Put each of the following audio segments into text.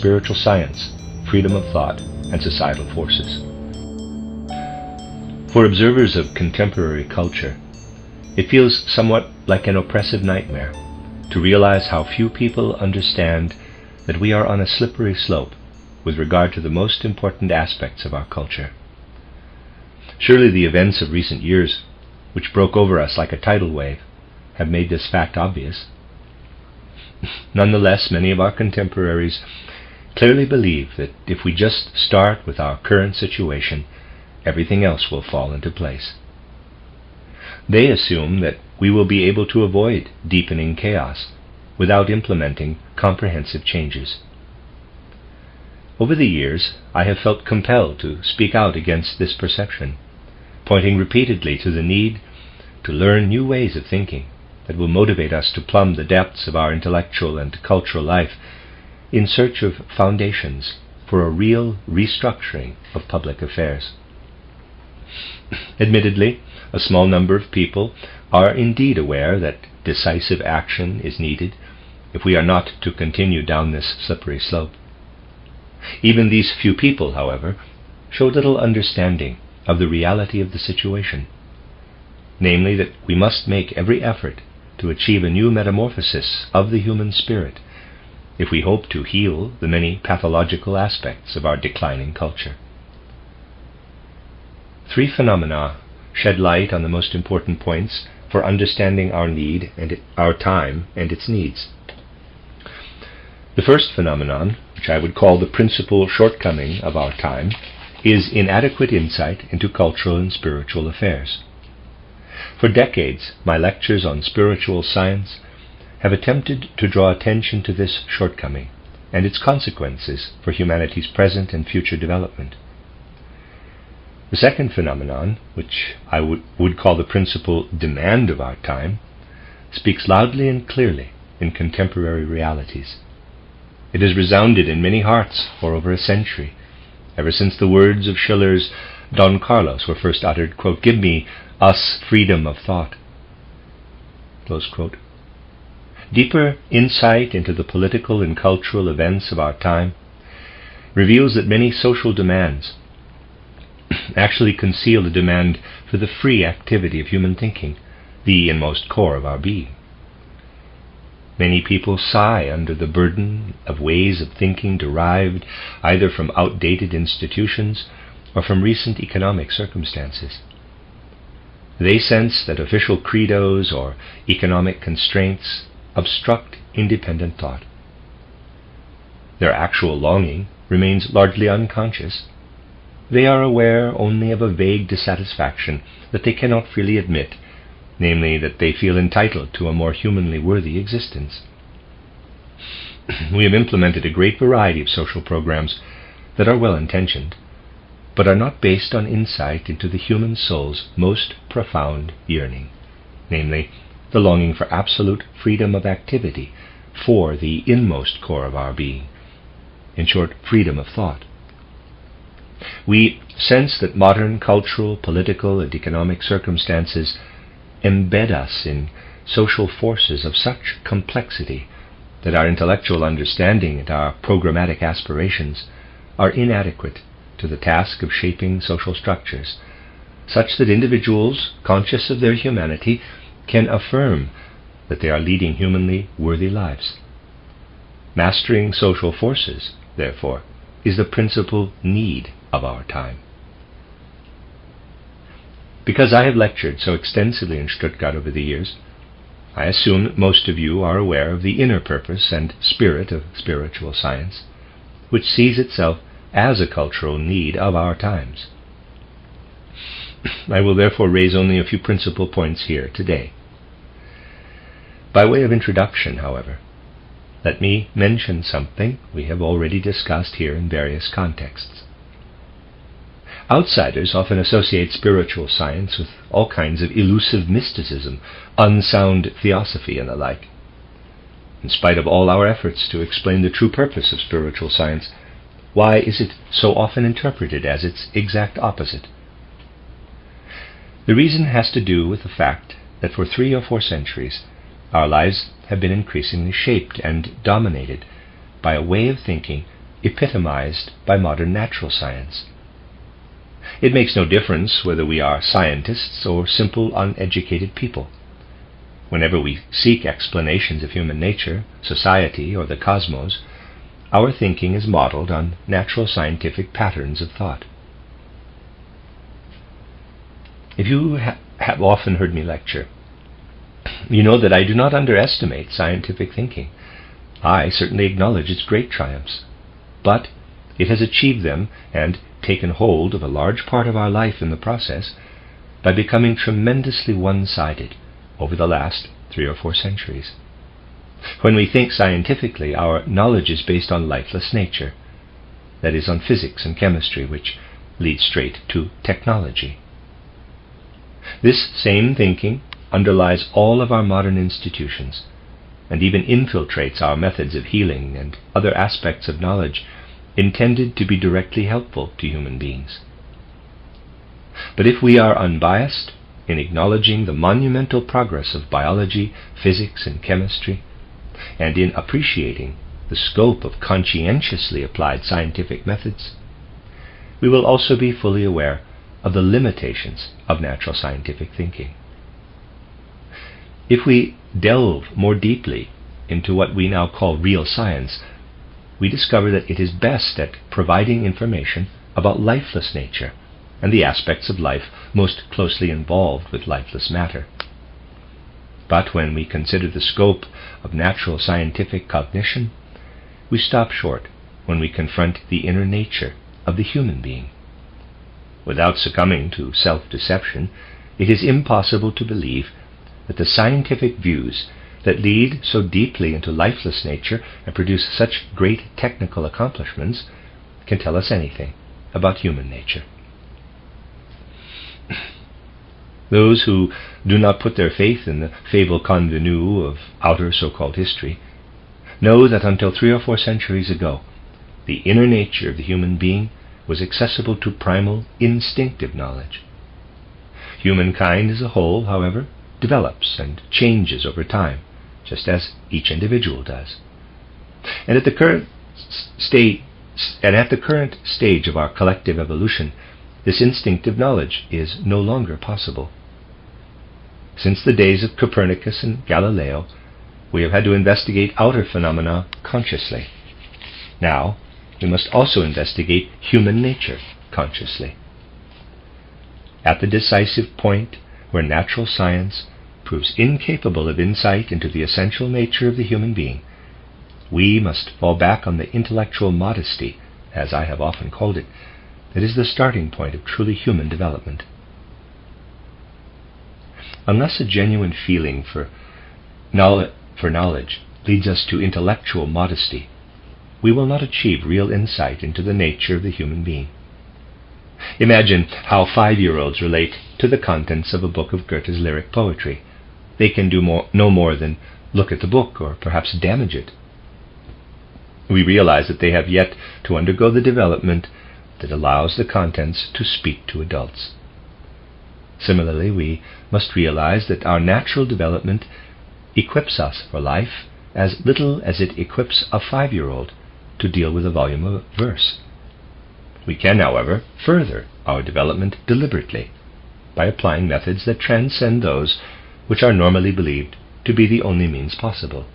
spiritual science, freedom of thought, and societal forces. For observers of contemporary culture, it feels somewhat like an oppressive nightmare to realize how few people understand that we are on a slippery slope with regard to the most important aspects of our culture. Surely the events of recent years, which broke over us like a tidal wave, have made this fact obvious. Nonetheless, many of our contemporaries clearly believe that if we just start with our current situation, everything else will fall into place. They assume that we will be able to avoid deepening chaos without implementing comprehensive changes. Over the years, I have felt compelled to speak out against this perception, pointing repeatedly to the need to learn new ways of thinking that will motivate us to plumb the depths of our intellectual and cultural life in search of foundations for a real restructuring of public affairs. Admittedly, a small number of people are indeed aware that decisive action is needed if we are not to continue down this slippery slope. Even these few people, however, show little understanding of the reality of the situation, namely that we must make every effort to achieve a new metamorphosis of the human spirit if we hope to heal the many pathological aspects of our declining culture. Three phenomena shed light on the most important points for understanding our need and our time and its needs. The first phenomenon, which I would call the principal shortcoming of our time, is inadequate insight into cultural and spiritual affairs. For decades, my lectures on spiritual science have attempted to draw attention to this shortcoming and its consequences for humanity's present and future development. The second phenomenon, which I would call the principal demand of our time, speaks loudly and clearly in contemporary realities. It has resounded in many hearts for over a century, ever since the words of Schiller's Don Carlos were first uttered, quote, "Give me, us, freedom of thought." Close quote. Deeper insight into the political and cultural events of our time reveals that many social demands actually conceal a demand for the free activity of human thinking, the inmost core of our being. Many people sigh under the burden of ways of thinking derived either from outdated institutions or from recent economic circumstances. They sense that official credos or economic constraints obstruct independent thought. Their actual longing remains largely unconscious. They are aware only of a vague dissatisfaction that they cannot freely admit, namely that they feel entitled to a more humanly worthy existence. We have implemented a great variety of social programs that are well-intentioned, but are not based on insight into the human soul's most profound yearning, namely the longing for absolute freedom of activity for the inmost core of our being, in short, freedom of thought. We sense that modern cultural, political, and economic circumstances embed us in social forces of such complexity that our intellectual understanding and our programmatic aspirations are inadequate to the task of shaping social structures, such that individuals, conscious of their humanity, can affirm that they are leading humanly worthy lives. Mastering social forces, therefore, is the principal need of our time. Because I have lectured so extensively in Stuttgart over the years, I assume that most of you are aware of the inner purpose and spirit of spiritual science, which sees itself as a cultural need of our times. I will therefore raise only a few principal points here today. By way of introduction, however, let me mention something we have already discussed here in various contexts. Outsiders often associate spiritual science with all kinds of elusive mysticism, unsound theosophy, and the like. In spite of all our efforts to explain the true purpose of spiritual science, why is it so often interpreted as its exact opposite? The reason has to do with the fact that for 3 or 4 centuries, our lives have been increasingly shaped and dominated by a way of thinking epitomized by modern natural science. It makes no difference whether we are scientists or simple uneducated people. Whenever we seek explanations of human nature, society, or the cosmos, our thinking is modeled on natural scientific patterns of thought. If you have often heard me lecture, you know that I do not underestimate scientific thinking. I certainly acknowledge its great triumphs, but it has achieved them and taken hold of a large part of our life in the process by becoming tremendously one-sided over the last 3 or 4 centuries. When we think scientifically, our knowledge is based on lifeless nature, that is, on physics and chemistry, which leads straight to technology. This same thinking underlies all of our modern institutions, and even infiltrates our methods of healing and other aspects of knowledge intended to be directly helpful to human beings. But if we are unbiased in acknowledging the monumental progress of biology, physics, and chemistry, and in appreciating the scope of conscientiously applied scientific methods, we will also be fully aware of the limitations of natural scientific thinking. If we delve more deeply into what we now call real science, we discover that it is best at providing information about lifeless nature and the aspects of life most closely involved with lifeless matter. But when we consider the scope of natural scientific cognition, we stop short when we confront the inner nature of the human being. Without succumbing to self-deception, it is impossible to believe that the scientific views that lead so deeply into lifeless nature and produce such great technical accomplishments can tell us anything about human nature. Those who do not put their faith in the fable convenue of outer so-called history know that until 3 or 4 centuries ago, the inner nature of the human being was accessible to primal, instinctive knowledge. Humankind as a whole, however, develops and changes over time, just as each individual does. And at the current stage of our collective evolution, this instinctive knowledge is no longer possible. Since the days of Copernicus and Galileo, we have had to investigate outer phenomena consciously. Now, we must also investigate human nature consciously. At the decisive point where natural science proves incapable of insight into the essential nature of the human being, we must fall back on the intellectual modesty, as I have often called it, that is the starting point of truly human development. Unless a genuine feeling for knowledge leads us to intellectual modesty, we will not achieve real insight into the nature of the human being. Imagine how 5-year-olds relate to the contents of a book of Goethe's lyric poetry. They can do no more than look at the book or perhaps damage it. We realize that they have yet to undergo the development that allows the contents to speak to adults. Similarly, we must realize that our natural development equips us for life as little as it equips a 5-year-old to deal with a volume of verse. We can, however, further our development deliberately by applying methods that transcend those which are normally believed to be the only means possible.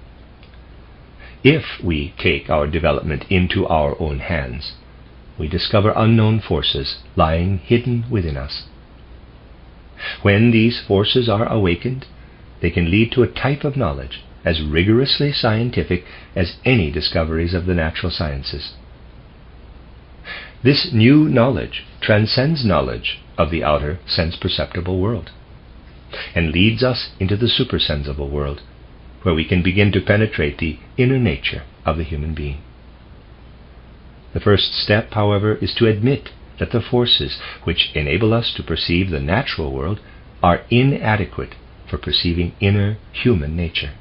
If we take our development into our own hands, we discover unknown forces lying hidden within us. When these forces are awakened, they can lead to a type of knowledge as rigorously scientific as any discoveries of the natural sciences. This new knowledge transcends knowledge of the outer sense-perceptible world and leads us into the supersensible world, where we can begin to penetrate the inner nature of the human being. The first step, however, is to admit that the forces which enable us to perceive the natural world are inadequate for perceiving inner human nature.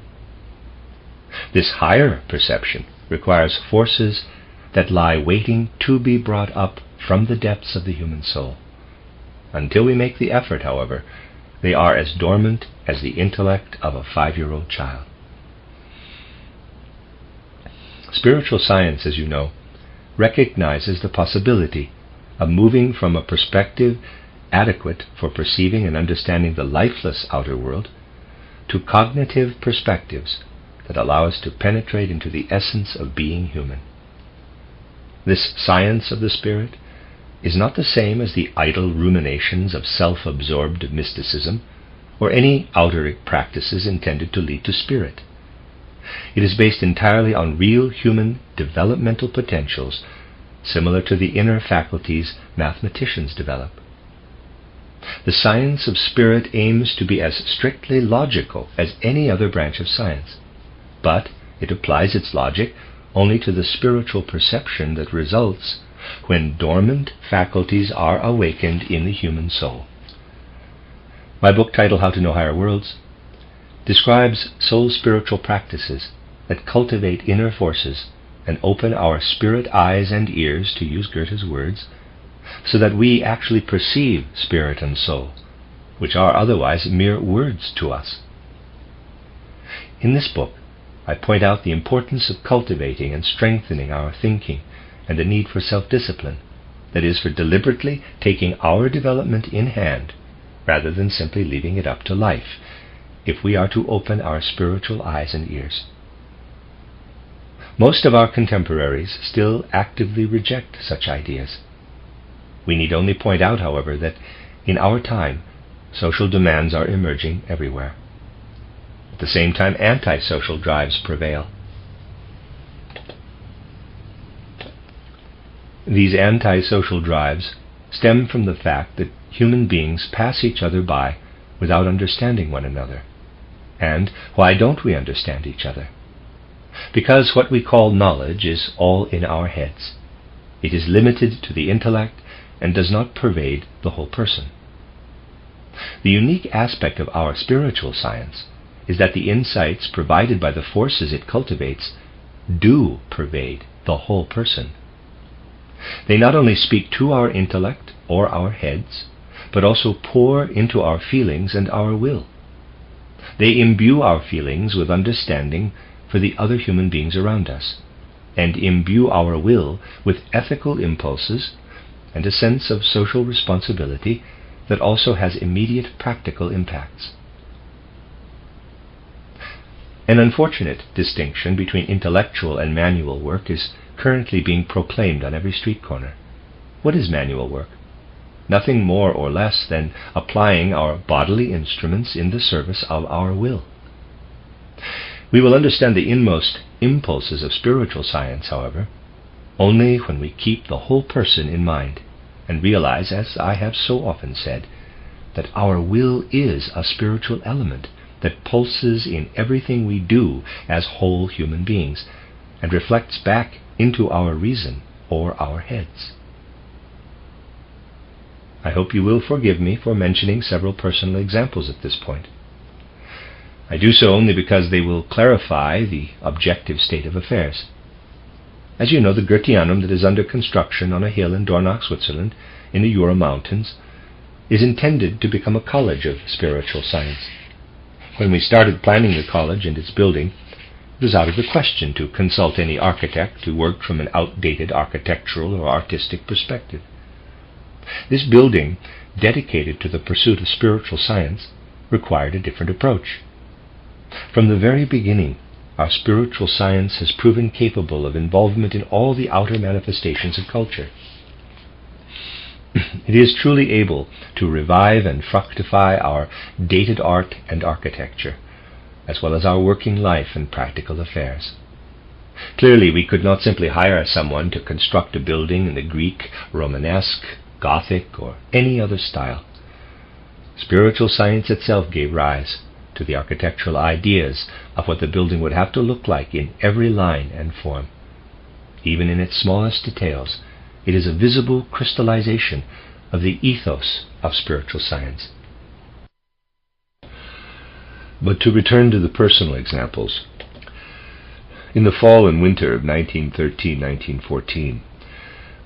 This higher perception requires forces that lie waiting to be brought up from the depths of the human soul. Until we make the effort, however, they are as dormant as the intellect of a 5-year-old child. Spiritual science, as you know, recognizes the possibility of moving from a perspective adequate for perceiving and understanding the lifeless outer world to cognitive perspectives that allow us to penetrate into the essence of being human. This science of the spirit is not the same as the idle ruminations of self-absorbed mysticism or any outer practices intended to lead to spirit. It is based entirely on real human developmental potentials, similar to the inner faculties mathematicians develop. The science of spirit aims to be as strictly logical as any other branch of science, but it applies its logic only to the spiritual perception that results when dormant faculties are awakened in the human soul. My book title, How to Know Higher Worlds, describes soul-spiritual practices that cultivate inner forces and open our spirit eyes and ears, to use Goethe's words, so that we actually perceive spirit and soul, which are otherwise mere words to us. In this book, I point out the importance of cultivating and strengthening our thinking and the need for self-discipline, that is, for deliberately taking our development in hand rather than simply leaving it up to life, if we are to open our spiritual eyes and ears. Most of our contemporaries still actively reject such ideas. We need only point out, however, that in our time, social demands are emerging everywhere. At the same time, anti-social drives prevail. These anti-social drives stem from the fact that human beings pass each other by without understanding one another. And why don't we understand each other? Because what we call knowledge is all in our heads. It is limited to the intellect and does not pervade the whole person. The unique aspect of our spiritual science is that the insights provided by the forces it cultivates do pervade the whole person. They not only speak to our intellect or our heads, but also pour into our feelings and our will. They imbue our feelings with understanding for the other human beings around us, and imbue our will with ethical impulses and a sense of social responsibility that also has immediate practical impacts. An unfortunate distinction between intellectual and manual work is currently being proclaimed on every street corner. What is manual work? Nothing more or less than applying our bodily instruments in the service of our will. We will understand the inmost impulses of spiritual science, however, only when we keep the whole person in mind and realize, as I have so often said, that our will is a spiritual element that pulses in everything we do as whole human beings and reflects back into our reason or our heads. I hope you will forgive me for mentioning several personal examples at this point. I do so only because they will clarify the objective state of affairs. As you know, the Goetheanum that is under construction on a hill in Dornach, Switzerland, in the Jura Mountains, is intended to become a college of spiritual science. When we started planning the college and its building, it was out of the question to consult any architect who worked from an outdated architectural or artistic perspective. This building, dedicated to the pursuit of spiritual science, required a different approach. From the very beginning, our spiritual science has proven capable of involvement in all the outer manifestations of culture. It is truly able to revive and fructify our dated art and architecture, as well as our working life and practical affairs. Clearly, we could not simply hire someone to construct a building in the Greek, Romanesque, Gothic, or any other style. Spiritual science itself gave rise to the architectural ideas of what the building would have to look like in every line and form. Even in its smallest details, it is a visible crystallization of the ethos of spiritual science. But to return to the personal examples, in the fall and winter of 1913-1914,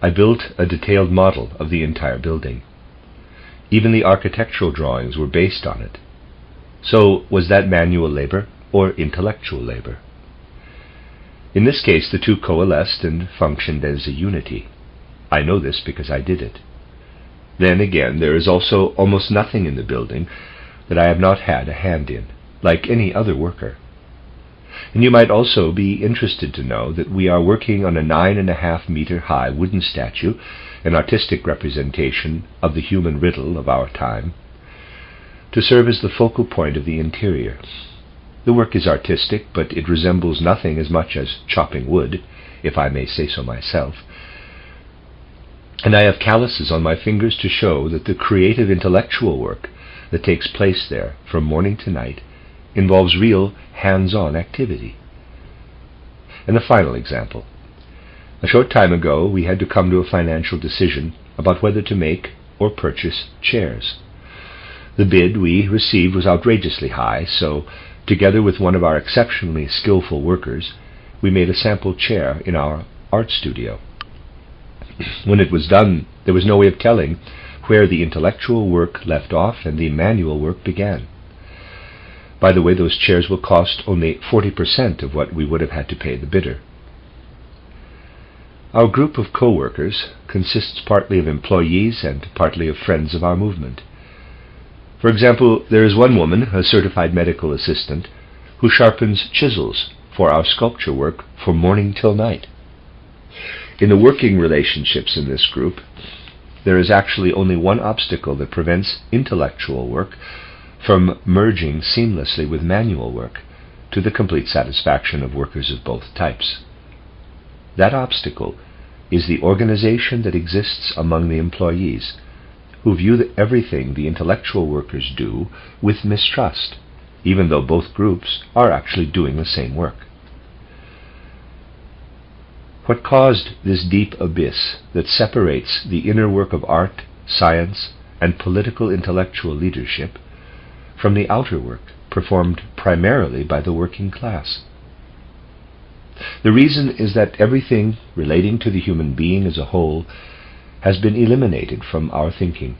I built a detailed model of the entire building. Even the architectural drawings were based on it. So was that manual labor or intellectual labor? In this case, the two coalesced and functioned as a unity. I know this because I did it. Then again, there is also almost nothing in the building that I have not had a hand in, like any other worker. And you might also be interested to know that we are working on a 9.5-meter high wooden statue, an artistic representation of the human riddle of our time, to serve as the focal point of the interior. The work is artistic, but it resembles nothing as much as chopping wood, if I may say so myself. And I have calluses on my fingers to show that the creative intellectual work that takes place there from morning to night involves real hands-on activity. And a final example. A short time ago, we had to come to a financial decision about whether to make or purchase chairs. The bid we received was outrageously high, so together with one of our exceptionally skillful workers, we made a sample chair in our art studio. When it was done, there was no way of telling where the intellectual work left off and the manual work began. By the way, those chairs will cost only 40% of what we would have had to pay the bidder. Our group of co-workers consists partly of employees and partly of friends of our movement. For example, there is one woman, a certified medical assistant, who sharpens chisels for our sculpture work from morning till night. In the working relationships in this group, there is actually only one obstacle that prevents intellectual work from merging seamlessly with manual work to the complete satisfaction of workers of both types. That obstacle is the organization that exists among the employees, who view everything the intellectual workers do with mistrust, even though both groups are actually doing the same work. What caused this deep abyss that separates the inner work of art, science, and political intellectual leadership from the outer work performed primarily by the working class? The reason is that everything relating to the human being as a whole has been eliminated from our thinking.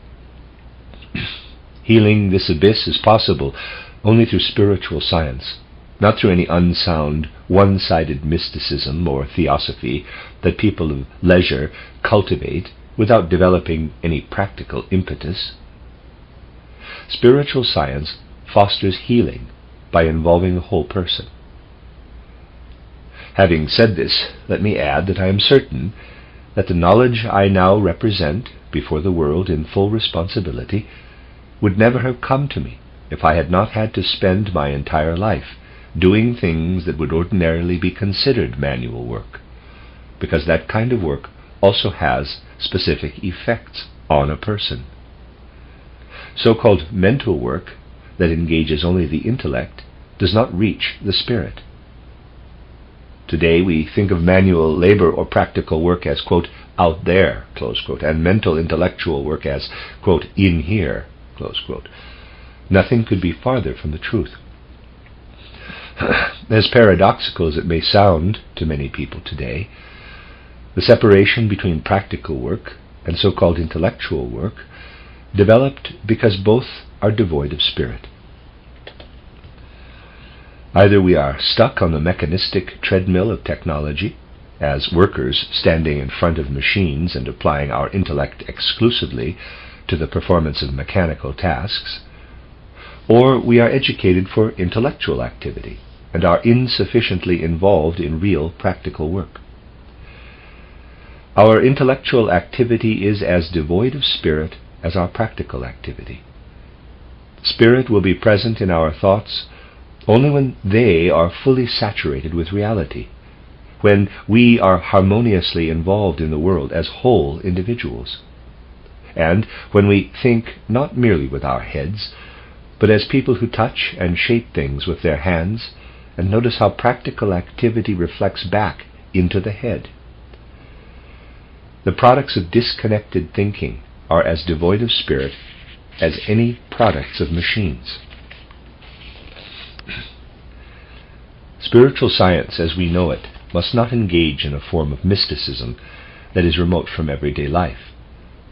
Healing this abyss is possible only through spiritual science, not through any unsound, one-sided mysticism or theosophy that people of leisure cultivate without developing any practical impetus. Spiritual science fosters healing by involving the whole person. Having said this, let me add that I am certain that the knowledge I now represent before the world in full responsibility would never have come to me if I had not had to spend my entire life doing things that would ordinarily be considered manual work, because that kind of work also has specific effects on a person. So-called mental work that engages only the intellect does not reach the spirit. Today we think of manual labor or practical work as, quote, out there, close quote, and mental intellectual work as, quote, in here, close quote. Nothing could be farther from the truth. As paradoxical as it may sound to many people today, the separation between practical work and so-called intellectual work developed because both are devoid of spirit. Either we are stuck on the mechanistic treadmill of technology, as workers standing in front of machines and applying our intellect exclusively to the performance of mechanical tasks, or we are educated for intellectual activity and are insufficiently involved in real practical work. Our intellectual activity is as devoid of spirit as our practical activity. Spirit will be present in our thoughts only when they are fully saturated with reality, when we are harmoniously involved in the world as whole individuals, and when we think not merely with our heads, but as people who touch and shape things with their hands and notice how practical activity reflects back into the head. The products of disconnected thinking are as devoid of spirit as any products of machines. Spiritual science as we know it must not engage in a form of mysticism that is remote from everyday life,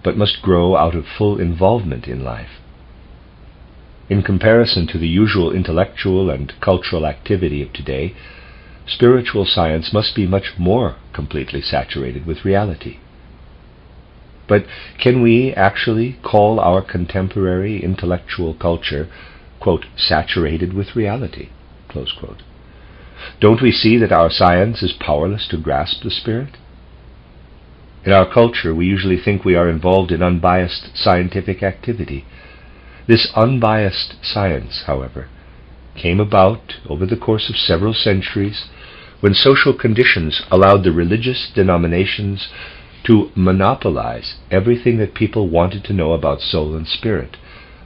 but must grow out of full involvement in life. In comparison to the usual intellectual and cultural activity of today, spiritual science must be much more completely saturated with reality. But can we actually call our contemporary intellectual culture, quote, saturated with reality, close quote? Don't we see that our science is powerless to grasp the Spirit? In our culture, we usually think we are involved in unbiased scientific activity. This unbiased science, however, came about over the course of several centuries when social conditions allowed the religious denominations to monopolize everything that people wanted to know about soul and spirit,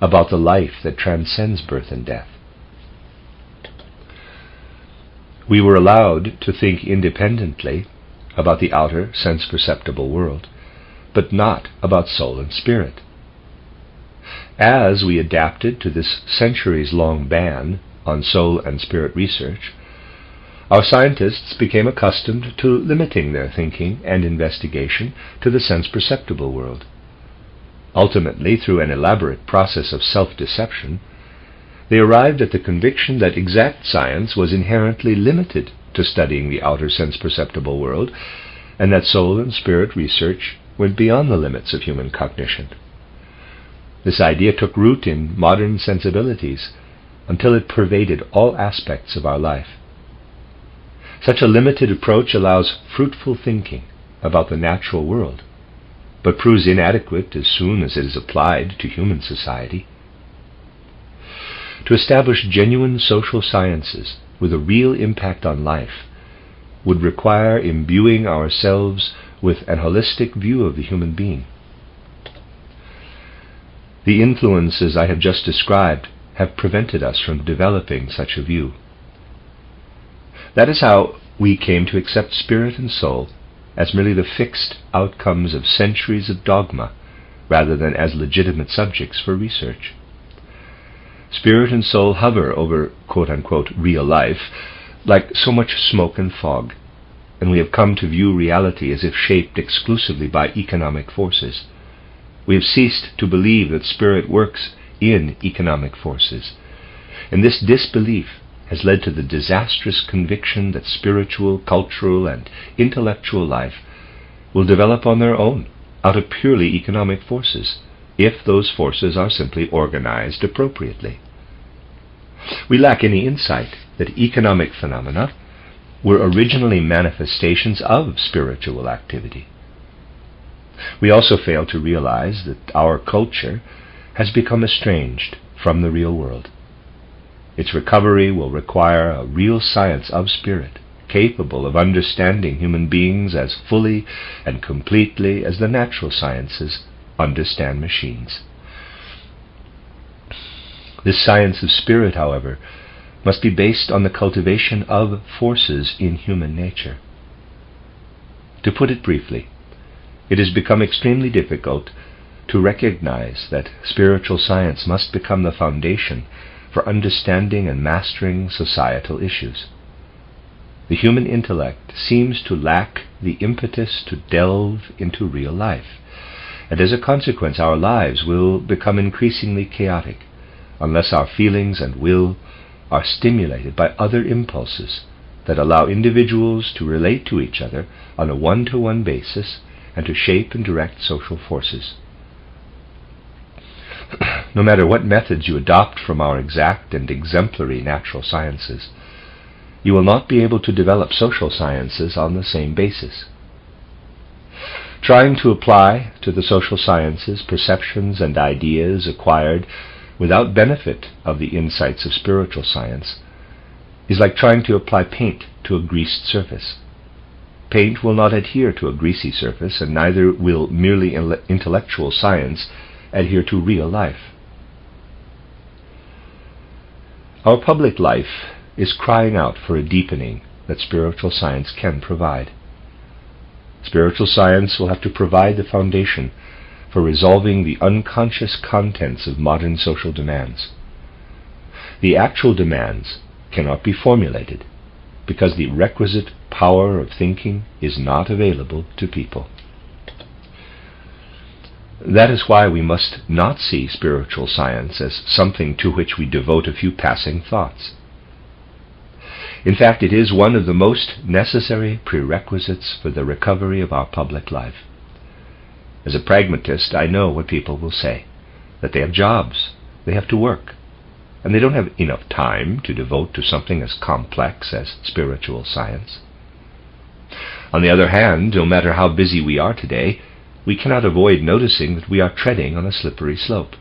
about the life that transcends birth and death. We were allowed to think independently about the outer sense-perceptible world, but not about soul and spirit. As we adapted to this centuries-long ban on soul and spirit research, our scientists became accustomed to limiting their thinking and investigation to the sense-perceptible world. Ultimately, through an elaborate process of self-deception, they arrived at the conviction that exact science was inherently limited to studying the outer sense-perceptible world, and that soul and spirit research went beyond the limits of human cognition. This idea took root in modern sensibilities until it pervaded all aspects of our life. Such a limited approach allows fruitful thinking about the natural world, but proves inadequate as soon as it is applied to human society. To establish genuine social sciences with a real impact on life would require imbuing ourselves with an holistic view of the human being. The influences I have just described have prevented us from developing such a view. That is how we came to accept spirit and soul as merely the fixed outcomes of centuries of dogma, rather than as legitimate subjects for research. Spirit and soul hover over quote-unquote real life like so much smoke and fog, and we have come to view reality as if shaped exclusively by economic forces. We have ceased to believe that spirit works in economic forces, and this disbelief has led to the disastrous conviction that spiritual, cultural, and intellectual life will develop on their own, out of purely economic forces, if those forces are simply organized appropriately. We lack any insight that economic phenomena were originally manifestations of spiritual activity. We also fail to realize that our culture has become estranged from the real world. Its recovery will require a real science of spirit, capable of understanding human beings as fully and completely as the natural sciences understand machines. This science of spirit, however, must be based on the cultivation of forces in human nature. To put it briefly, it has become extremely difficult to recognize that spiritual science must become the foundation for understanding and mastering societal issues. The human intellect seems to lack the impetus to delve into real life, and as a consequence our lives will become increasingly chaotic unless our feelings and will are stimulated by other impulses that allow individuals to relate to each other on a one-to-one basis and to shape and direct social forces. No matter what methods you adopt from our exact and exemplary natural sciences, you will not be able to develop social sciences on the same basis. Trying to apply to the social sciences perceptions and ideas acquired without benefit of the insights of spiritual science is like trying to apply paint to a greased surface. Paint will not adhere to a greasy surface, and neither will merely intellectual science adhere to real life. Our public life is crying out for a deepening that spiritual science can provide. Spiritual science will have to provide the foundation for resolving the unconscious contents of modern social demands. The actual demands cannot be formulated because the requisite power of thinking is not available to people. That is why we must not see spiritual science as something to which we devote a few passing thoughts. In fact, it is one of the most necessary prerequisites for the recovery of our public life. As a pragmatist, I know what people will say, that they have jobs, they have to work, and they don't have enough time to devote to something as complex as spiritual science. On the other hand, no matter how busy we are today, we cannot avoid noticing that we are treading on a slippery slope.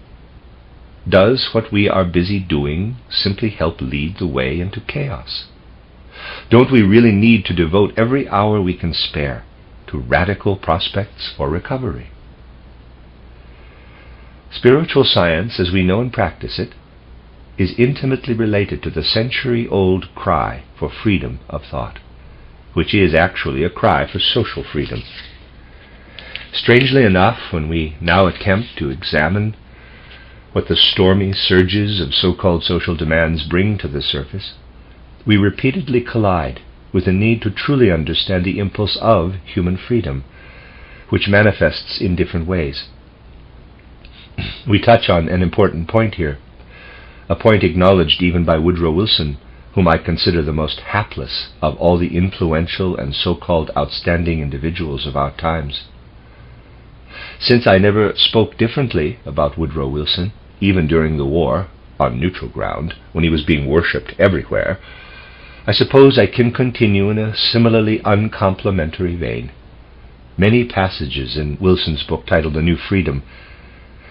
Does what we are busy doing simply help lead the way into chaos? Don't we really need to devote every hour we can spare to radical prospects for recovery? Spiritual science, as we know and practice it, is intimately related to the century-old cry for freedom of thought, which is actually a cry for social freedom. Strangely enough, when we now attempt to examine what the stormy surges of so-called social demands bring to the surface, we repeatedly collide with the need to truly understand the impulse of human freedom, which manifests in different ways. We touch on an important point here, a point acknowledged even by Woodrow Wilson, whom I consider the most hapless of all the influential and so-called outstanding individuals of our times. Since I never spoke differently about Woodrow Wilson, even during the war, on neutral ground, when he was being worshipped everywhere, I suppose I can continue in a similarly uncomplimentary vein. Many passages in Wilson's book titled A New Freedom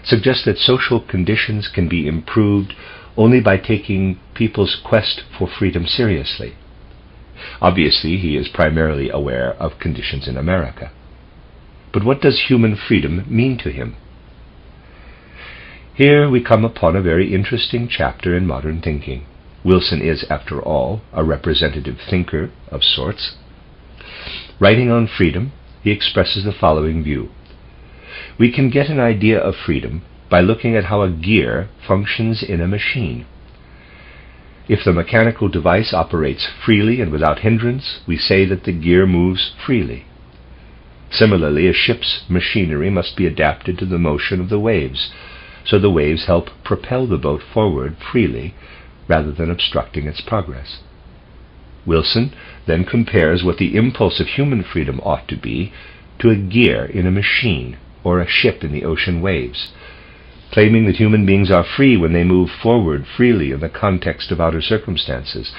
suggest that social conditions can be improved only by taking people's quest for freedom seriously. Obviously, he is primarily aware of conditions in America. But what does human freedom mean to him? Here we come upon a very interesting chapter in modern thinking. Wilson is, after all, a representative thinker of sorts. Writing on freedom, he expresses the following view. We can get an idea of freedom by looking at how a gear functions in a machine. If the mechanical device operates freely and without hindrance, we say that the gear moves freely. Similarly, a ship's machinery must be adapted to the motion of the waves, so the waves help propel the boat forward freely rather than obstructing its progress. Wilson then compares what the impulse of human freedom ought to be to a gear in a machine or a ship in the ocean waves, claiming that human beings are free when they move forward freely in the context of outer circumstances,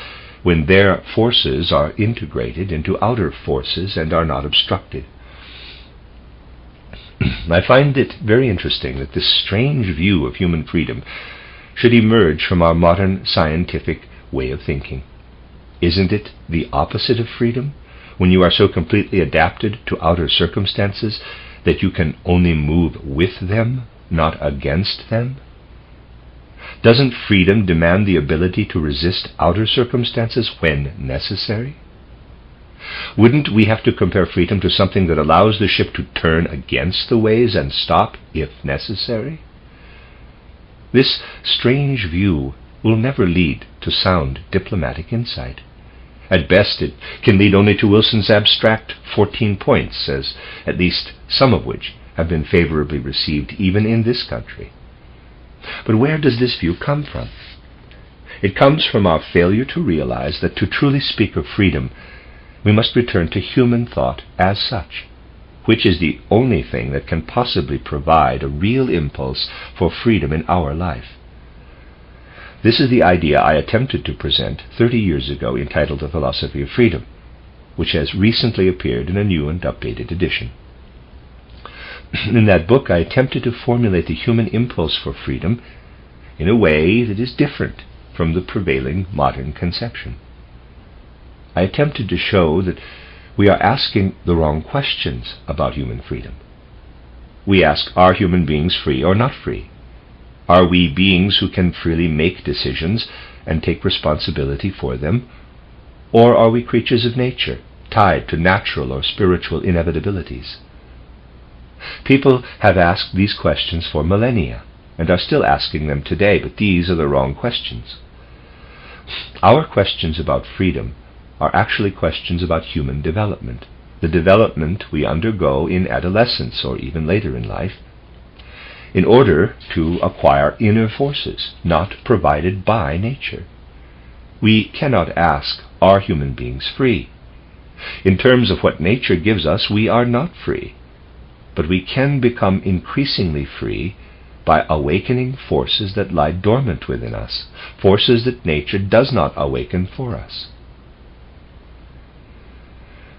when their forces are integrated into outer forces and are not obstructed. I find it very interesting that this strange view of human freedom should emerge from our modern scientific way of thinking. Isn't it the opposite of freedom, when you are so completely adapted to outer circumstances that you can only move with them, not against them? Doesn't freedom demand the ability to resist outer circumstances when necessary? Wouldn't we have to compare freedom to something that allows the ship to turn against the waves and stop if necessary? This strange view will never lead to sound diplomatic insight. At best, it can lead only to Wilson's abstract 14 points, as at least some of which have been favorably received even in this country. But where does this view come from? It comes from our failure to realize that to truly speak of freedom, we must return to human thought as such, which is the only thing that can possibly provide a real impulse for freedom in our life. This is the idea I attempted to present 30 years ago, entitled The Philosophy of Freedom, which has recently appeared in a new and updated edition. In that book, I attempted to formulate the human impulse for freedom in a way that is different from the prevailing modern conception. I attempted to show that we are asking the wrong questions about human freedom. We ask, are human beings free or not free? Are we beings who can freely make decisions and take responsibility for them? Or are we creatures of nature, tied to natural or spiritual inevitabilities? People have asked these questions for millennia, and are still asking them today, but these are the wrong questions. Our questions about freedom are actually questions about human development, the development we undergo in adolescence or even later in life, in order to acquire inner forces not provided by nature. We cannot ask are human beings free. In terms of what nature gives us, we are not free, but we can become increasingly free by awakening forces that lie dormant within us, forces that nature does not awaken for us.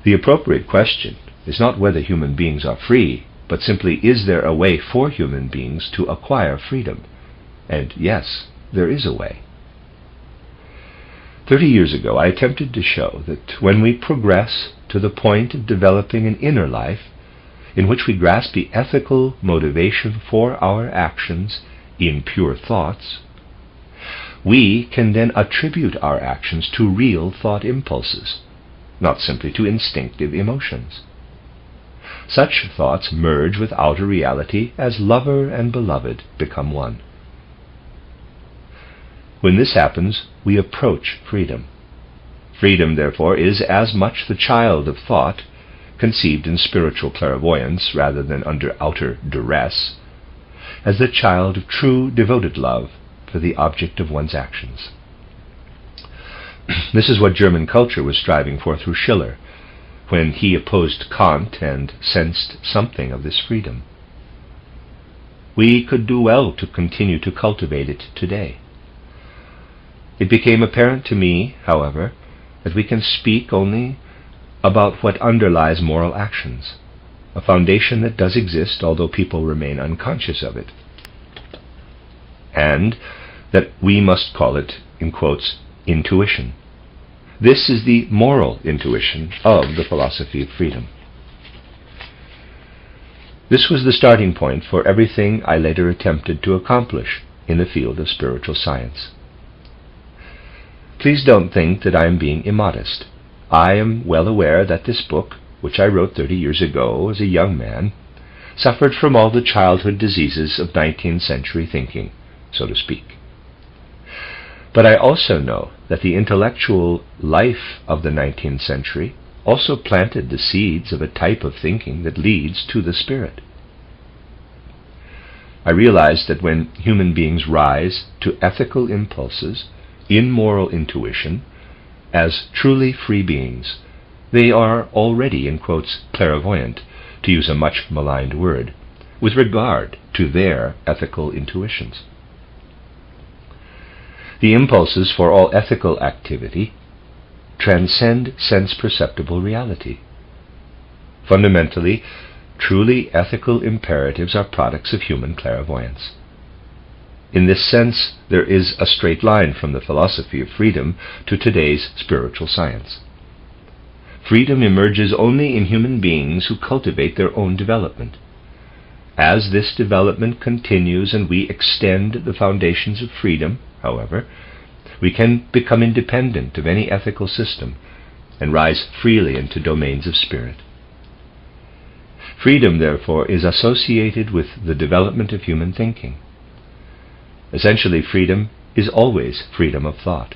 The appropriate question is not whether human beings are free, but simply, is there a way for human beings to acquire freedom? And yes, there is a way. 30 years ago, I attempted to show that when we progress to the point of developing an inner life, in which we grasp the ethical motivation for our actions in pure thoughts, we can then attribute our actions to real thought impulses, not simply to instinctive emotions. Such thoughts merge with outer reality as lover and beloved become one. When this happens, we approach freedom. Freedom, therefore, is as much the child of thought, conceived in spiritual clairvoyance rather than under outer duress, as the child of true devoted love for the object of one's actions. This is what German culture was striving for through Schiller, when he opposed Kant and sensed something of this freedom. We could do well to continue to cultivate it today. It became apparent to me, however, that we can speak only about what underlies moral actions, a foundation that does exist although people remain unconscious of it, and that we must call it, in quotes, intuition. This is the moral intuition of the philosophy of freedom. This was the starting point for everything I later attempted to accomplish in the field of spiritual science. Please don't think that I am being immodest. I am well aware that this book, which I wrote 30 years ago as a young man, suffered from all the childhood diseases of 19th century thinking, so to speak. But I also know that the intellectual life of the 19th century also planted the seeds of a type of thinking that leads to the spirit. I realized that when human beings rise to ethical impulses in moral intuition as truly free beings, they are already, in quotes, clairvoyant, to use a much maligned word, with regard to their ethical intuitions. The impulses for all ethical activity transcend sense-perceptible reality. Fundamentally, truly ethical imperatives are products of human clairvoyance. In this sense, there is a straight line from the philosophy of freedom to today's spiritual science. Freedom emerges only in human beings who cultivate their own development. As this development continues and we extend the foundations of freedom, however, we can become independent of any ethical system and rise freely into domains of spirit. Freedom, therefore, is associated with the development of human thinking. Essentially, freedom is always freedom of thought.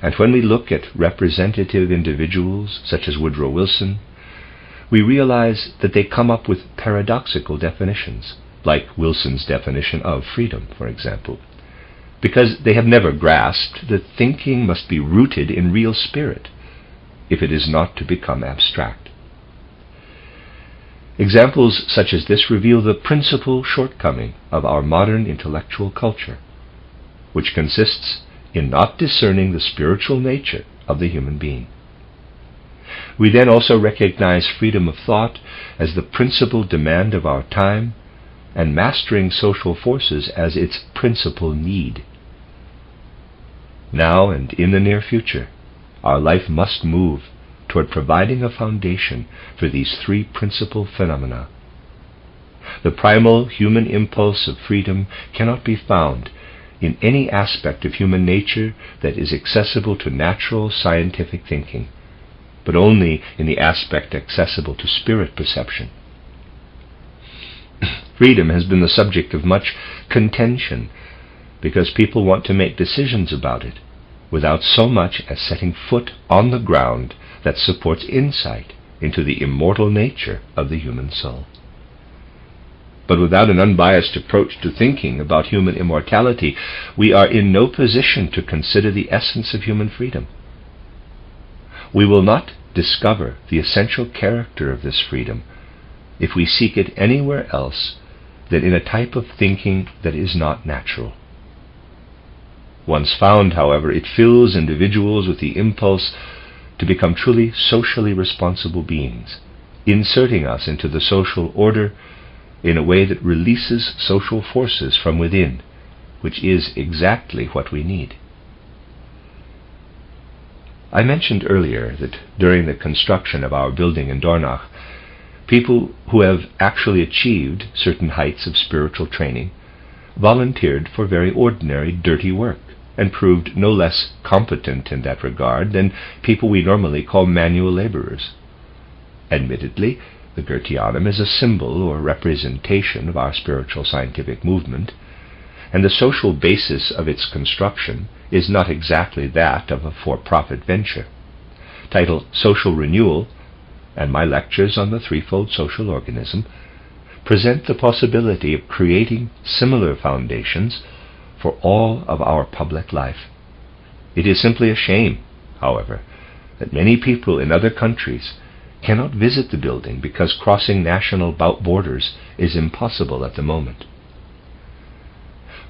And when we look at representative individuals such as Woodrow Wilson, we realize that they come up with paradoxical definitions, like Wilson's definition of freedom, for example, because they have never grasped that thinking must be rooted in real spirit if it is not to become abstract. Examples such as this reveal the principal shortcoming of our modern intellectual culture, which consists in not discerning the spiritual nature of the human being. We then also recognize freedom of thought as the principal demand of our time, and mastering social forces as its principal need. Now and in the near future, our life must move toward providing a foundation for these three principal phenomena. The primal human impulse of freedom cannot be found in any aspect of human nature that is accessible to natural scientific thinking, but only in the aspect accessible to spirit perception. Freedom has been the subject of much contention because people want to make decisions about it without so much as setting foot on the ground that supports insight into the immortal nature of the human soul. But without an unbiased approach to thinking about human immortality, we are in no position to consider the essence of human freedom. We will not discover the essential character of this freedom if we seek it anywhere else than in a type of thinking that is not natural. Once found, however, it fills individuals with the impulse to become truly socially responsible beings, inserting us into the social order in a way that releases social forces from within, which is exactly what we need. I mentioned earlier that during the construction of our building in Dornach, people who have actually achieved certain heights of spiritual training volunteered for very ordinary, dirty work, and proved no less competent in that regard than people we normally call manual laborers. Admittedly, the Goetheanum is a symbol or representation of our spiritual scientific movement, and the social basis of its construction is not exactly that of a for-profit venture. Titled Social Renewal, and my lectures on the threefold social organism, present the possibility of creating similar foundations for all of our public life. It is simply a shame, however, that many people in other countries cannot visit the building because crossing national borders is impossible at the moment.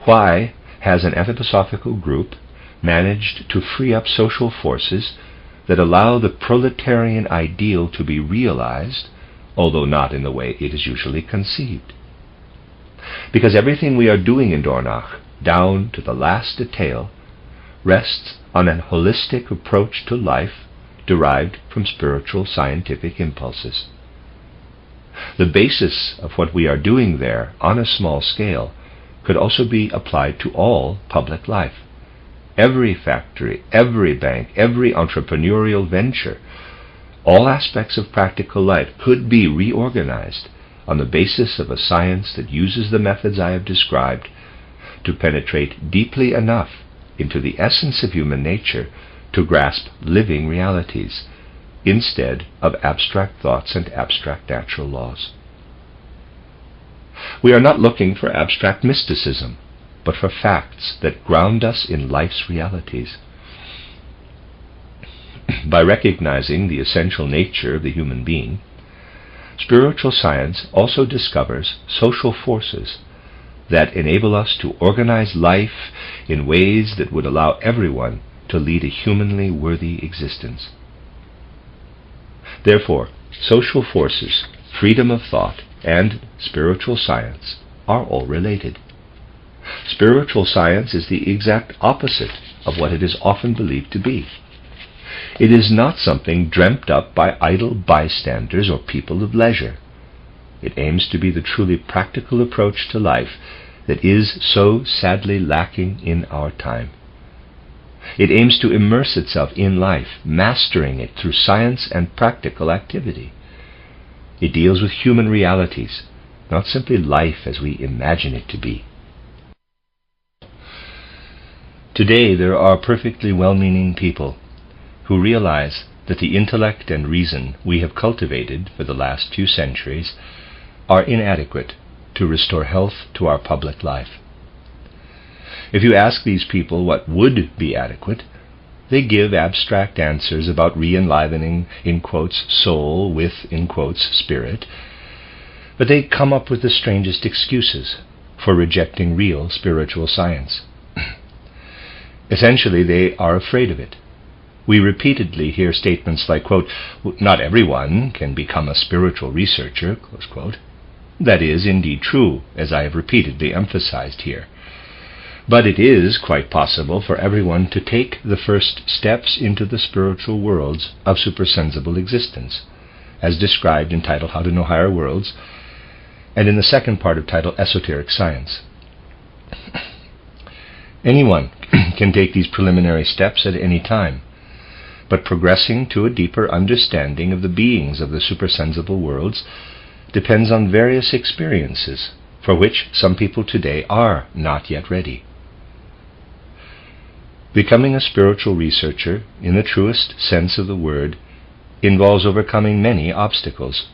Why has an anthroposophical group managed to free up social forces that allow the proletarian ideal to be realized, although not in the way it is usually conceived? Because everything we are doing in Dornach, down to the last detail, rests on a holistic approach to life derived from spiritual scientific impulses. The basis of what we are doing there on a small scale could also be applied to all public life. Every factory, every bank, every entrepreneurial venture, all aspects of practical life could be reorganized on the basis of a science that uses the methods I have described to penetrate deeply enough into the essence of human nature to grasp living realities, instead of abstract thoughts and abstract natural laws. We are not looking for abstract mysticism, but for facts that ground us in life's realities. By recognizing the essential nature of the human being, spiritual science also discovers social forces that enable us to organize life in ways that would allow everyone to lead a humanly worthy existence. Therefore, social forces, freedom of thought, and spiritual science are all related. Spiritual science is the exact opposite of what it is often believed to be. It is not something dreamt up by idle bystanders or people of leisure. It aims to be the truly practical approach to life that is so sadly lacking in our time. It aims to immerse itself in life, mastering it through science and practical activity. It deals with human realities, not simply life as we imagine it to be. Today there are perfectly well-meaning people who realize that the intellect and reason we have cultivated for the last few centuries are inadequate to restore health to our public life. If you ask these people what would be adequate, they give abstract answers about re-enlivening, in quotes, soul with, in quotes, spirit, but they come up with the strangest excuses for rejecting real spiritual science. Essentially, they are afraid of it. We repeatedly hear statements like, quote, "Not everyone can become a spiritual researcher," close quote. That is indeed true, as I have repeatedly emphasized here. But it is quite possible for everyone to take the first steps into the spiritual worlds of supersensible existence, as described in title How to Know Higher Worlds, and in the second part of title Esoteric Science. Anyone can take these preliminary steps at any time, but progressing to a deeper understanding of the beings of the supersensible worlds depends on various experiences for which some people today are not yet ready. Becoming a spiritual researcher, in the truest sense of the word, involves overcoming many obstacles.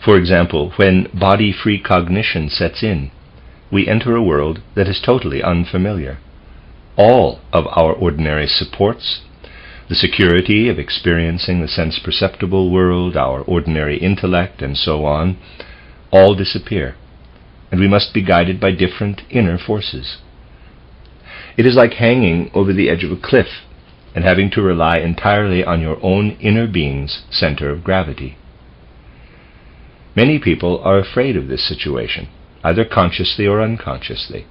For example, when body-free cognition sets in, we enter a world that is totally unfamiliar. All of our ordinary supports the security of experiencing the sense-perceptible world, our ordinary intellect, and so on, all disappear, and we must be guided by different inner forces. It is like hanging over the edge of a cliff and having to rely entirely on your own inner being's center of gravity. Many people are afraid of this situation, either consciously or unconsciously,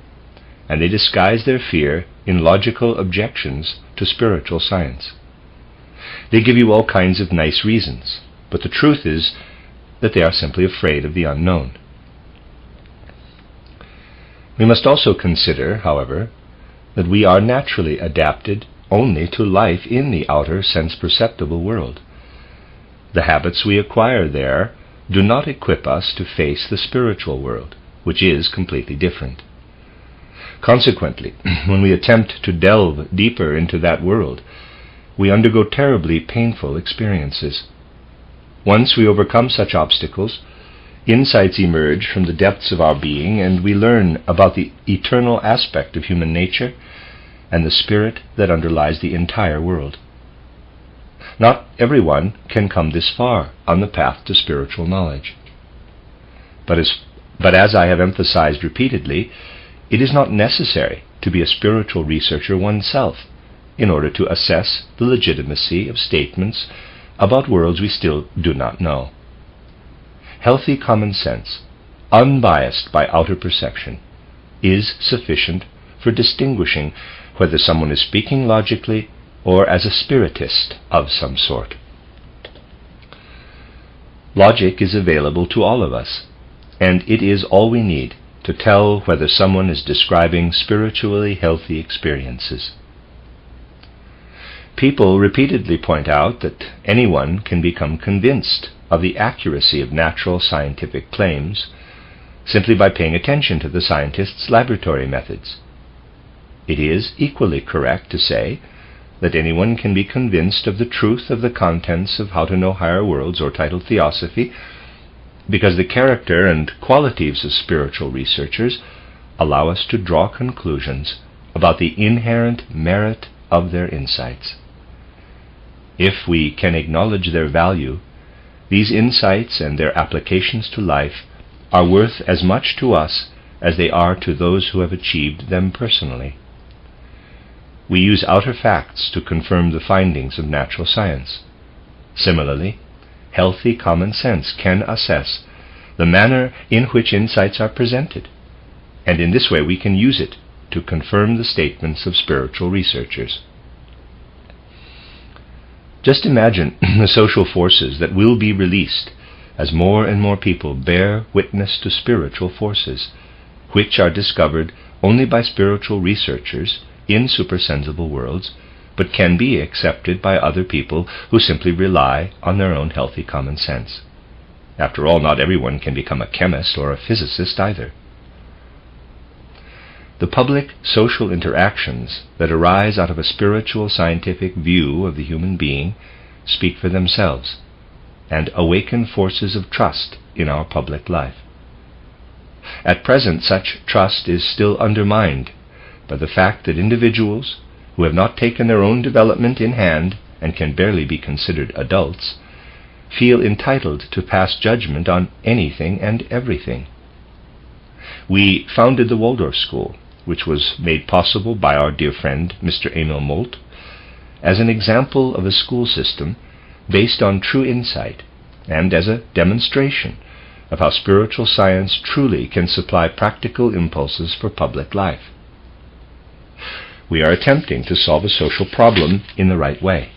and they disguise their fear in logical objections to spiritual science. They give you all kinds of nice reasons, but the truth is that they are simply afraid of the unknown. We must also consider, however, that we are naturally adapted only to life in the outer sense-perceptible world. The habits we acquire there do not equip us to face the spiritual world, which is completely different. Consequently, when we attempt to delve deeper into that world, we undergo terribly painful experiences. Once we overcome such obstacles, insights emerge from the depths of our being, and we learn about the eternal aspect of human nature and the spirit that underlies the entire world. Not everyone can come this far on the path to spiritual knowledge. But as I have emphasized repeatedly, it is not necessary to be a spiritual researcher oneself in order to assess the legitimacy of statements about worlds we still do not know. Healthy common sense, unbiased by outer perception, is sufficient for distinguishing whether someone is speaking logically or as a spiritist of some sort. Logic is available to all of us, and it is all we need to tell whether someone is describing spiritually healthy experiences. People repeatedly point out that anyone can become convinced of the accuracy of natural scientific claims simply by paying attention to the scientists' laboratory methods. It is equally correct to say that anyone can be convinced of the truth of the contents of How to Know Higher Worlds or Titled Theosophy, because the character and qualities of spiritual researchers allow us to draw conclusions about the inherent merit of their insights. If we can acknowledge their value, these insights and their applications to life are worth as much to us as they are to those who have achieved them personally. We use outer facts to confirm the findings of natural science. Similarly, healthy common sense can assess the manner in which insights are presented, and in this way we can use it to confirm the statements of spiritual researchers. Just imagine the social forces that will be released as more and more people bear witness to spiritual forces, which are discovered only by spiritual researchers in supersensible worlds, but can be accepted by other people who simply rely on their own healthy common sense. After all, not everyone can become a chemist or a physicist either. The public social interactions that arise out of a spiritual scientific view of the human being speak for themselves and awaken forces of trust in our public life. At present, such trust is still undermined by the fact that individuals who have not taken their own development in hand and can barely be considered adults feel entitled to pass judgment on anything and everything. We founded the Waldorf School, which was made possible by our dear friend Mr. Emil Molt, as an example of a school system based on true insight and as a demonstration of how spiritual science truly can supply practical impulses for public life. We are attempting to solve a social problem in the right way.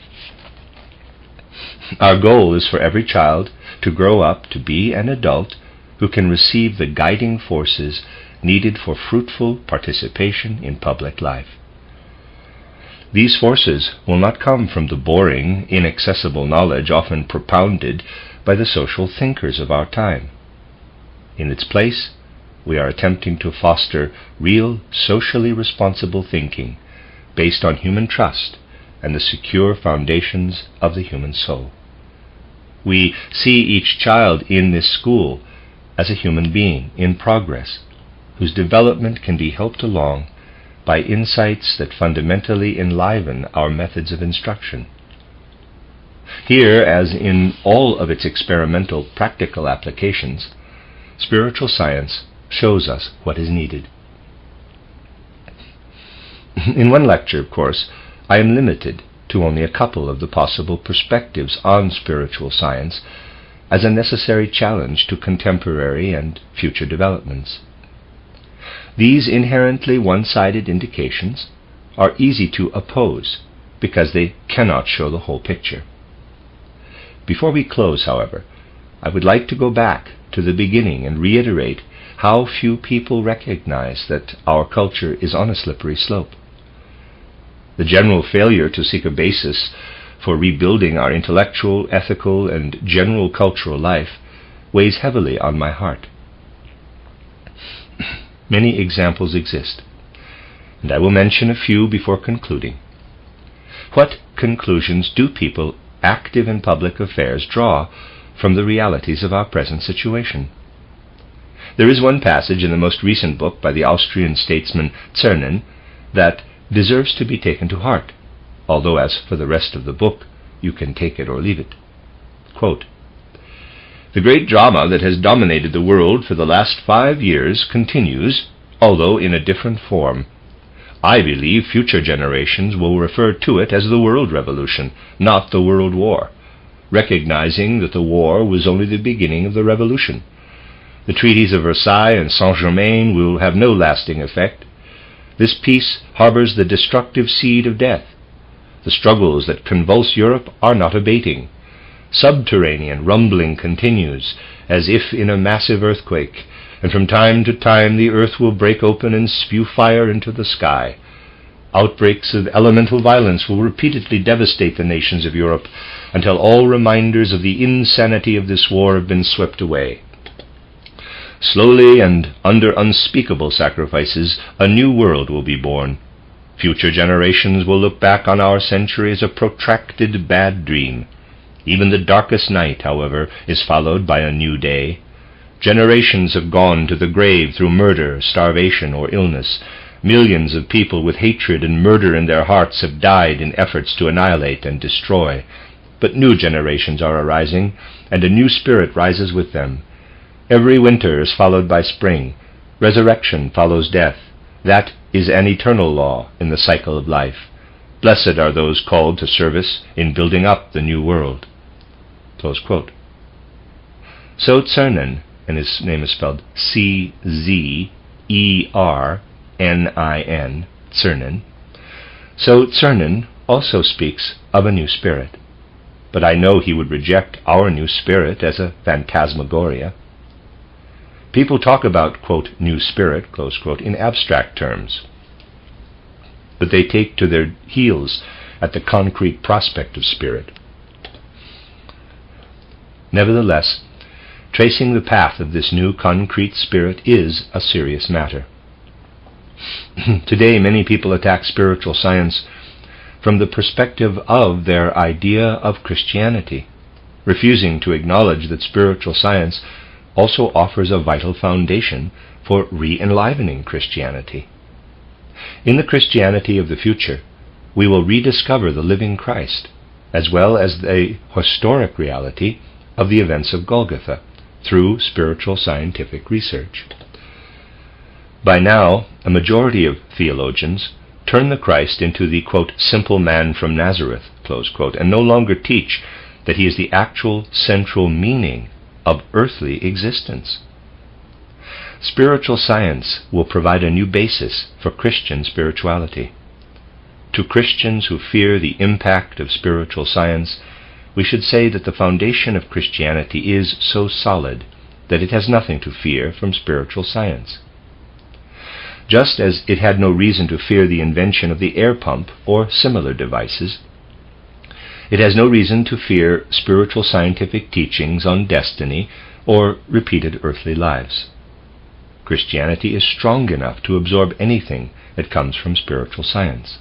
Our goal is for every child to grow up to be an adult who can receive the guiding forces needed for fruitful participation in public life. These forces will not come from the boring, inaccessible knowledge often propounded by the social thinkers of our time. In its place, we are attempting to foster real, socially responsible thinking based on human trust and the secure foundations of the human soul. We see each child in this school as a human being in progress, whose development can be helped along by insights that fundamentally enliven our methods of instruction, Here, as in all of its experimental practical applications, spiritual science shows us what is needed. In one lecture, of course, I am limited to only a couple of the possible perspectives on spiritual science as a necessary challenge to contemporary and future developments. These inherently one-sided indications are easy to oppose because they cannot show the whole picture. Before we close, however, I would like to go back to the beginning and reiterate how few people recognize that our culture is on a slippery slope. The general failure to seek a basis for rebuilding our intellectual, ethical, and general cultural life weighs heavily on my heart. Many examples exist, and I will mention a few before concluding. What conclusions do people active in public affairs draw from the realities of our present situation? There is one passage in the most recent book by the Austrian statesman Czernin that deserves to be taken to heart, although as for the rest of the book, you can take it or leave it. Quote, "The great drama that has dominated the world for the last 5 years continues, although in a different form. I believe future generations will refer to it as the World Revolution, not the World War, recognizing that the war was only the beginning of the revolution. The treaties of Versailles and Saint-Germain will have no lasting effect. This peace harbors the destructive seed of death. The struggles that convulse Europe are not abating. Subterranean rumbling continues, as if in a massive earthquake, and from time to time the earth will break open and spew fire into the sky. Outbreaks of elemental violence will repeatedly devastate the nations of Europe until all reminders of the insanity of this war have been swept away. Slowly and under unspeakable sacrifices, a new world will be born. Future generations will look back on our century as a protracted bad dream. Even the darkest night, however, is followed by a new day. Generations have gone to the grave through murder, starvation, or illness. Millions of people with hatred and murder in their hearts have died in efforts to annihilate and destroy. But new generations are arising, and a new spirit rises with them. Every winter is followed by spring. Resurrection follows death. That is an eternal law in the cycle of life. Blessed are those called to service in building up the new world." Close quote. So Czernin, and his name is spelled Czernin, Czernin. So Czernin also speaks of a new spirit, but I know he would reject our new spirit as a phantasmagoria. People talk about, quote, new spirit, close quote, in abstract terms, but they take to their heels at the concrete prospect of spirit. Nevertheless, tracing the path of this new concrete spirit is a serious matter. Today, many people attack spiritual science from the perspective of their idea of Christianity, refusing to acknowledge that spiritual science also offers a vital foundation for re-enlivening Christianity. In the Christianity of the future, we will rediscover the living Christ, as well as the historic reality of the events of Golgotha, through spiritual scientific research. By now, a majority of theologians turn the Christ into the, quote, simple man from Nazareth, close quote, and no longer teach that he is the actual central meaning of earthly existence. Spiritual science will provide a new basis for Christian spirituality. To Christians who fear the impact of spiritual science, we should say that the foundation of Christianity is so solid that it has nothing to fear from spiritual science. Just as it had no reason to fear the invention of the air pump or similar devices, it has no reason to fear spiritual scientific teachings on destiny or repeated earthly lives. Christianity is strong enough to absorb anything that comes from spiritual science.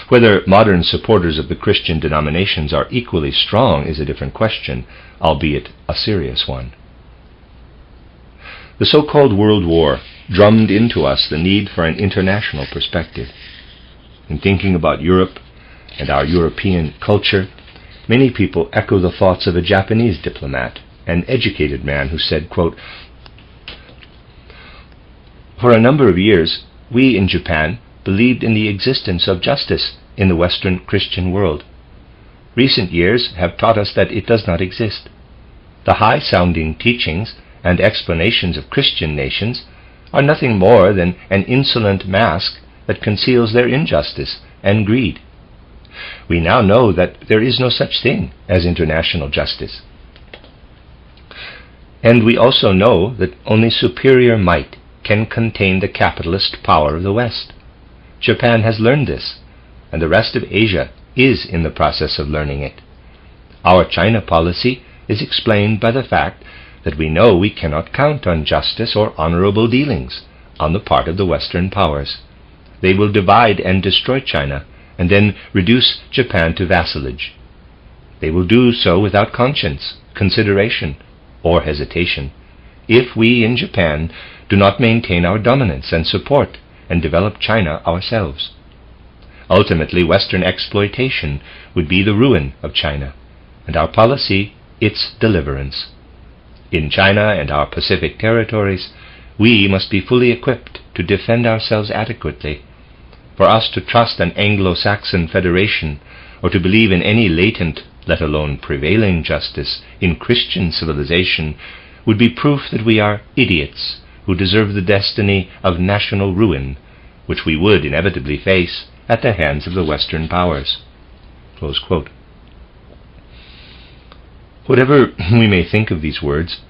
Whether modern supporters of the Christian denominations are equally strong is a different question, albeit a serious one. The so-called World War drummed into us the need for an international perspective. In thinking about Europe and our European culture, many people echo the thoughts of a Japanese diplomat, an educated man who said, quote, "For a number of years, we in Japan believed in the existence of justice in the Western Christian world. Recent years have taught us that it does not exist. The high-sounding teachings and explanations of Christian nations are nothing more than an insolent mask that conceals their injustice and greed. We now know that there is no such thing as international justice. And we also know that only superior might can contain the capitalist power of the West. Japan has learned this, and the rest of Asia is in the process of learning it. Our China policy is explained by the fact that we know we cannot count on justice or honorable dealings on the part of the Western powers. They will divide and destroy China, and then reduce Japan to vassalage. They will do so without conscience, consideration, or hesitation, if we in Japan do not maintain our dominance and support and develop China ourselves. Ultimately, Western exploitation would be the ruin of China, and our policy its deliverance. In China and our Pacific territories, we must be fully equipped to defend ourselves adequately. For us to trust an Anglo-Saxon federation or to believe in any latent, let alone prevailing justice in Christian civilization would be proof that we are idiots who deserve the destiny of national ruin, which we would inevitably face at the hands of the Western powers." Close quote. Whatever we may think of these words,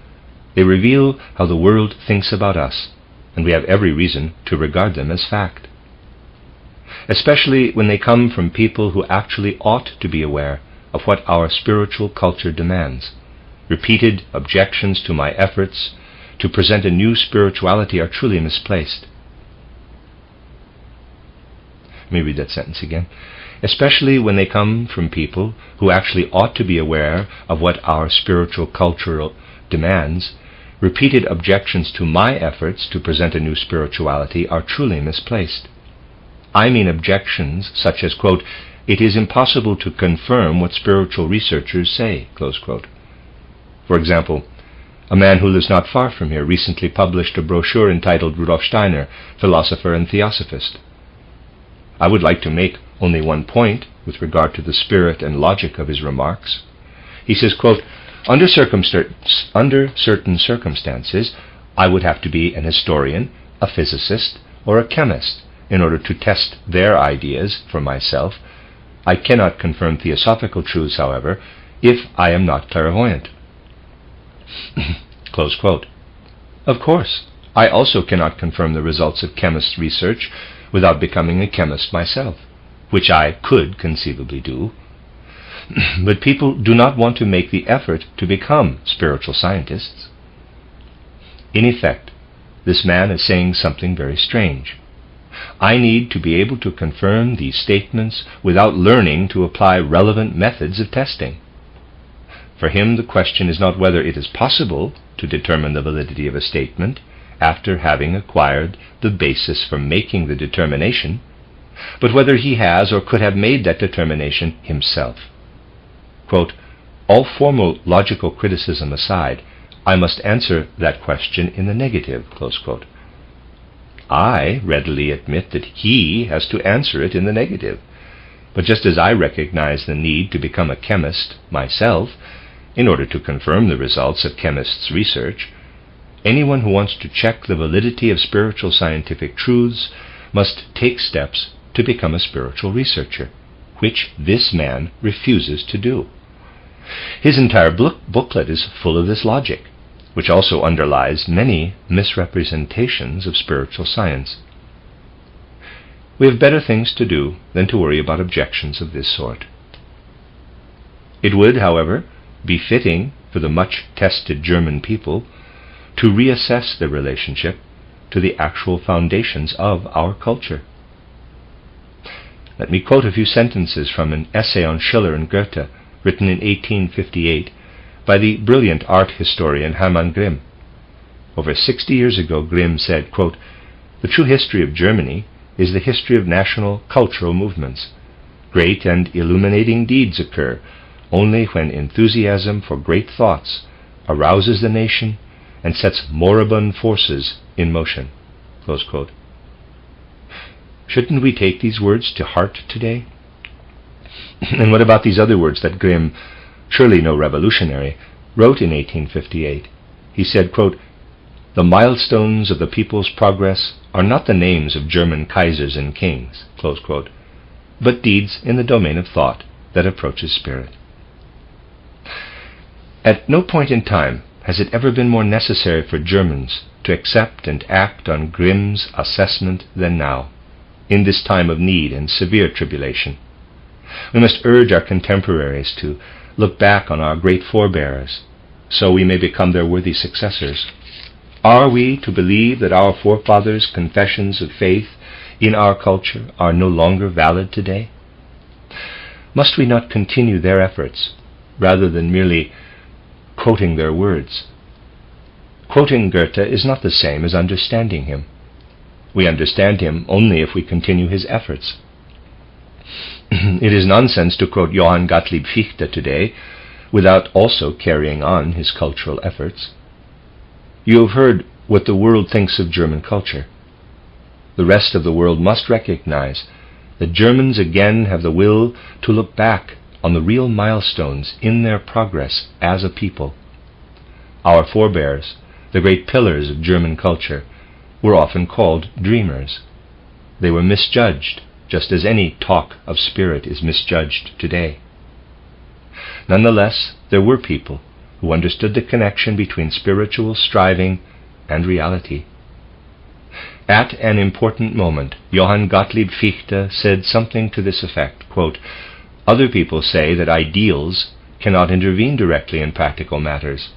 they reveal how the world thinks about us, and we have every reason to regard them as fact. Especially when they come from people who actually ought to be aware of what our spiritual culture demands. Repeated objections to my efforts to present a new spirituality are truly misplaced. Let me read that sentence again. Especially when they come from people who actually ought to be aware of what our spiritual culture demands, repeated objections to my efforts to present a new spirituality are truly misplaced. I mean objections such as, quote, "It is impossible to confirm what spiritual researchers say," close quote. For example, a man who lives not far from here recently published a brochure entitled Rudolf Steiner, Philosopher and Theosophist. I would like to make only one point with regard to the spirit and logic of his remarks. He says, quote, Under certain circumstances, I would have to be an historian, a physicist, or a chemist in order to test their ideas for myself. I cannot confirm theosophical truths, however, if I am not clairvoyant." Close quote. Of course, I also cannot confirm the results of chemists' research without becoming a chemist myself, which I could conceivably do. But people do not want to make the effort to become spiritual scientists. In effect, this man is saying something very strange. I need to be able to confirm these statements without learning to apply relevant methods of testing. For him, the question is not whether it is possible to determine the validity of a statement after having acquired the basis for making the determination, but whether he has or could have made that determination himself. Quote, "All formal logical criticism aside, I must answer that question in the negative," close quote. I readily admit that he has to answer it in the negative, but just as I recognize the need to become a chemist myself in order to confirm the results of chemists' research, anyone who wants to check the validity of spiritual scientific truths must take steps to become a spiritual researcher, which this man refuses to do. His entire booklet is full of this logic, which also underlies many misrepresentations of spiritual science. We have better things to do than to worry about objections of this sort. It would, however, be fitting for the much-tested German people to reassess their relationship to the actual foundations of our culture. Let me quote a few sentences from an essay on Schiller and Goethe, written in 1858 by the brilliant art historian Hermann Grimm. Over 60 years ago, Grimm said, quote, "The true history of Germany is the history of national cultural movements. Great and illuminating deeds occur only when enthusiasm for great thoughts arouses the nation and sets moribund forces in motion." Close quote. Shouldn't we take these words to heart today? And what about these other words that Grimm, surely no revolutionary, wrote in 1858? He said, quote, "The milestones of the people's progress are not the names of German kaisers and kings," close quote, but deeds in the domain of thought that approaches spirit. At no point in time has it ever been more necessary for Germans to accept and act on Grimm's assessment than now, in this time of need and severe tribulation. We must urge our contemporaries to look back on our great forebears, so we may become their worthy successors. Are we to believe that our forefathers' confessions of faith in our culture are no longer valid today? Must we not continue their efforts rather than merely quoting their words? Quoting Goethe is not the same as understanding him. We understand him only if we continue his efforts. It is nonsense to quote Johann Gottlieb Fichte today without also carrying on his cultural efforts. You have heard what the world thinks of German culture. The rest of the world must recognize that Germans again have the will to look back on the real milestones in their progress as a people. Our forebears, the great pillars of German culture, were often called dreamers. They were misjudged, just as any talk of spirit is misjudged today. Nonetheless, there were people who understood the connection between spiritual striving and reality. At an important moment, Johann Gottlieb Fichte said something to this effect, quote, "Other people say that ideals cannot intervene directly in practical matters.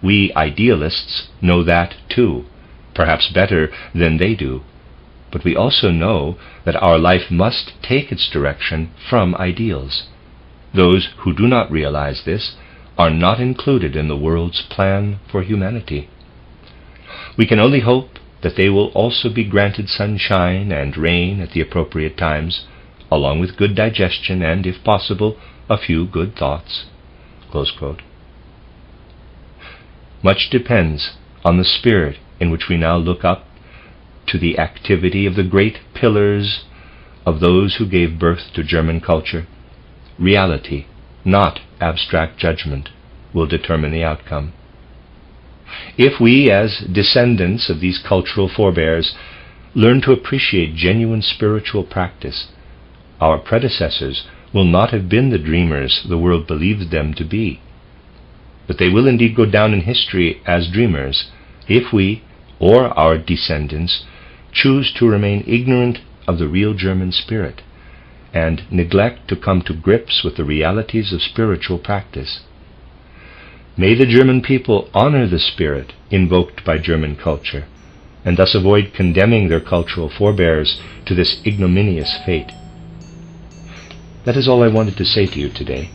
We idealists know that too, perhaps better than they do. But we also know that our life must take its direction from ideals. Those who do not realize this are not included in the world's plan for humanity. We can only hope that they will also be granted sunshine and rain at the appropriate times, along with good digestion and, if possible, a few good thoughts." Close quote. Much depends on the spirit in which we now look up to the activity of the great pillars of those who gave birth to German culture. Reality, not abstract judgment, will determine the outcome. If we, as descendants of these cultural forebears, learn to appreciate genuine spiritual practice, our predecessors will not have been the dreamers the world believes them to be. But they will indeed go down in history as dreamers if we, or our descendants, choose to remain ignorant of the real German spirit and neglect to come to grips with the realities of spiritual practice. May the German people honor the spirit invoked by German culture, and thus avoid condemning their cultural forebears to this ignominious fate. That is all I wanted to say to you today.